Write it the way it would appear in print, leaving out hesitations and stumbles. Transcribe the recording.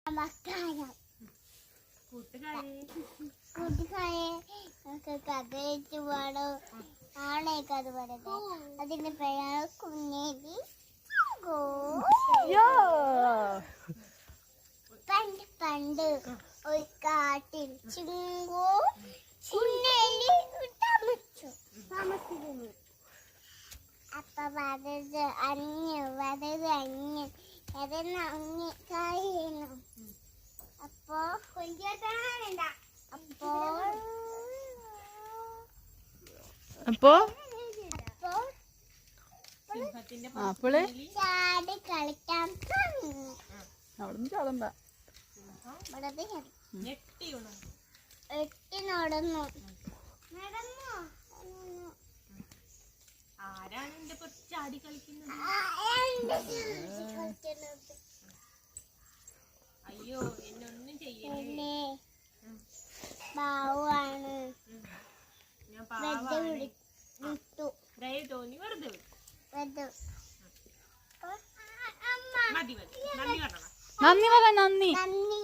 നമസ്കാരം കൂട്ടുകാരെ, നമുക്ക് കഥ വെച്ച് പാടും. ആണേ കഥ പറയട്ടെ. അതിന്റെ പേരാണ് കുഞ്ഞേരി. പണ്ട് പണ്ട് ഒരു കാട്ടിൽ ചിങ്കോ കുഞ്ഞേരി താമസിക്കുന്നു. അപ്പൊ വരത് അഞ്ഞ് അഞ്ഞ് കഴിയണം. അപ്പോ ചാടി കളിക്കാൻ അവിടുന്ന് ചാടണ്ട. എട്ടി നടന്നു. ആരാണ് എന്റെ ചാടി കളിക്കുന്നത്? അയ്യോ, എന്നൊന്നും ചെയ്യല്ലേ. പാവാണ്. ഞാൻ പാവാണ്. വിട്ടു. ദയ തോന്നി വെറുതെ വിട്ടു. അമ്മ മതി മതി. നന്ദി പറഞ്ഞോ. നന്ദി പറ. നന്ദി. നന്ദി.